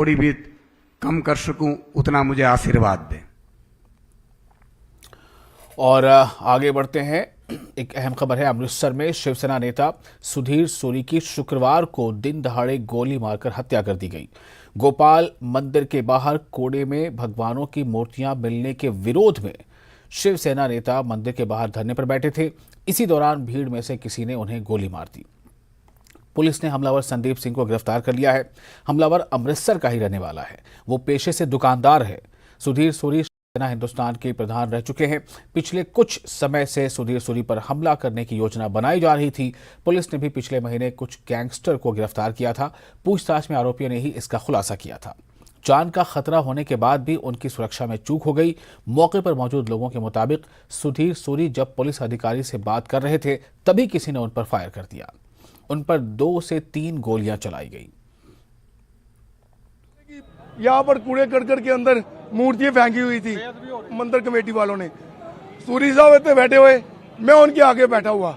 थोड़ी भी कम कर सकूं उतना मुझे आशीर्वाद दें। और आगे बढ़ते हैं। एक अहम खबर है, अमृतसर में शिवसेना नेता सुधीर सूरी की शुक्रवार को दिन दहाड़े गोली मारकर हत्या कर दी गई। गोपाल मंदिर के बाहर कोड़े में भगवानों की मूर्तियां मिलने के विरोध में शिवसेना नेता मंदिर के बाहर धरने पर बैठे थे। इसी दौरान भीड़ में से किसी ने उन्हें गोली मार दी। पुलिस ने हमलावर संदीप सिंह को गिरफ्तार कर लिया है। हमलावर अमृतसर का ही रहने वाला है। वो पेशे से दुकानदार है। सुधीर सूरी सेना हिंदुस्तान के प्रधान रह चुके हैं। पिछले कुछ समय से सुधीर सूरी पर हमला करने की योजना बनाई जा रही थी। पुलिस ने भी पिछले महीने कुछ गैंगस्टर को गिरफ्तार किया था। पूछताछ में आरोपियों ने ही इसका खुलासा किया था। जान का खतरा होने के बाद भी उनकी सुरक्षा में चूक हो गई। मौके पर मौजूद लोगों के मुताबिक सुधीर सूरी जब पुलिस अधिकारी से बात कर रहे थे तभी किसी ने उन पर फायर कर दिया। उन पर 2 से 3 गोलियां चलाई गई। यहाँ पर कूड़े करकट के अंदर मूर्तियां फेंकी हुई थी मंदिर कमेटी वालों ने। सूरी साहब इतने बैठे हुए, मैं उनके आगे बैठा हुआ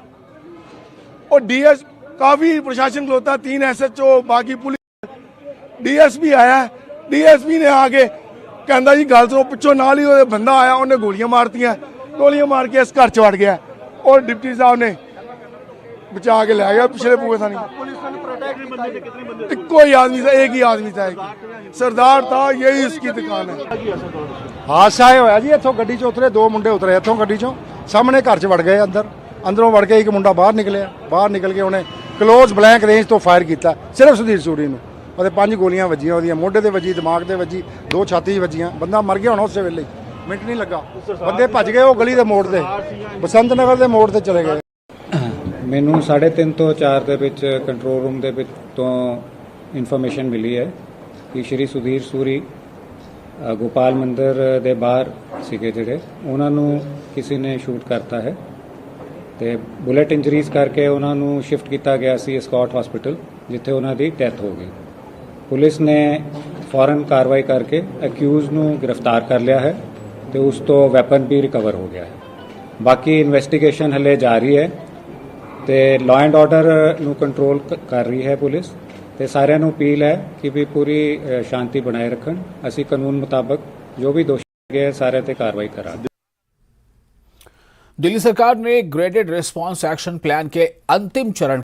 और डीएस काफी प्रशासन होता है, 3 SHO बाकी पुलिस, डीएसपी आया है। डीएसपी ने आके कहता जी गल सुनो, पिछों नाल ही बंदा आया, उन्हें गोलियां मारतियां, गोलियां मार के इस घर च वड़ गया और डिप्टी साहब ने बचा के ले गया। पिछले पूरे था कोई आदमी था, एक ही आदमी था, सरदार था, यही उसकी दुकान है। हादसा होया जी, इथों गड्डी चो उतरे 2 मुंडे उतरे इथों गड्डी चो, सामने घर च वड़ गए, अंदरों वड़ के एक मुंडा बाहर निकलिया, बाहर निकल के उन्हें क्लोज ब्लैंक रेंज तो फायर किया सिर्फ सुधीर सूरी नूं। और 5 गोलियां वजियां, ओहदियां मोढे ते वजी, दिमाग ते वजी, 2 छाती वजियां। बंदा मर गया होना उस वेले, मिनट नहीं लगा। बंदे भज गए, वो गली के मोड़ ते बसंत नगर के मोड़ ते चले गए। ਮੈਨੂੰ 3:30 ਤੋਂ 4 ਦੇ ਵਿੱਚ ਕੰਟਰੋਲ ਰੂਮ ਦੇ ਵਿੱਚ ਤੋਂ ਇਨਫੋਰਮੇਸ਼ਨ ਮਿਲੀ ਹੈ ਕਿ ਸ਼੍ਰੀ ਸੁਧੀਰ ਸੂਰੀ ਗੋਪਾਲ ਮੰਦਿਰ ਦੇ ਬਾਹਰ ਸੀਗੇ ਜਿਹੜੇ, ਉਹਨਾਂ ਨੂੰ ਕਿਸੇ ਨੇ ਸ਼ੂਟ ਕਰਤਾ ਹੈ ਤੇ ਬੁਲੇਟ ਇੰਜਰੀਜ਼ ਕਰਕੇ ਉਹਨਾਂ ਨੂੰ ਸ਼ਿਫਟ ਕੀਤਾ ਗਿਆ ਸੀ ਸਕਾਟ ਹਸਪੀਟਲ, ਜਿੱਥੇ ਉਹਨਾਂ ਦੀ ਡੈਥ ਹੋ ਗਈ। ਪੁਲਿਸ ਨੇ ਫੌਰਨ ਕਾਰਵਾਈ ਕਰਕੇ ਅਕਿਊਜ਼ ਨੂੰ ਗ੍ਰਿਫਤਾਰ ਕਰ ਲਿਆ ਹੈ ਤੇ ਉਸ ਤੋਂ ਵੈਪਨ ਵੀ ਰਿਕਵਰ ਹੋ ਗਿਆ ਹੈ। ਬਾਕੀ ਇਨਵੈਸਟੀਗੇਸ਼ਨ ਹਲੇ ਜਾਰੀ ਹੈ ਤੇ ਲਾਅ ਐਂਡ ਆਰਡਰ ਨੂੰ ਕੰਟਰੋਲ ਕਰ ਰਹੀ ਹੈ ਪੁਲਿਸ ਤੇ ਸਾਰਿਆਂ ਨੂੰ ਅਪੀਲ ਹੈ ਕਿ ਵੀ ਪੂਰੀ ਸ਼ਾਂਤੀ ਬਣਾਏ ਰੱਖਣ। ਅਸੀਂ ਕਾਨੂੰਨ ਮੁਤਾਬਕ ਜੋ ਵੀ ਦੋਸ਼ੀ ਹੈ ਸਾਰੇ ਤੇ कार्रवाई करांगे। दिल्ली सरकार ने ग्रेडेड रिस्पांस एक्शन प्लान के अंतिम चरण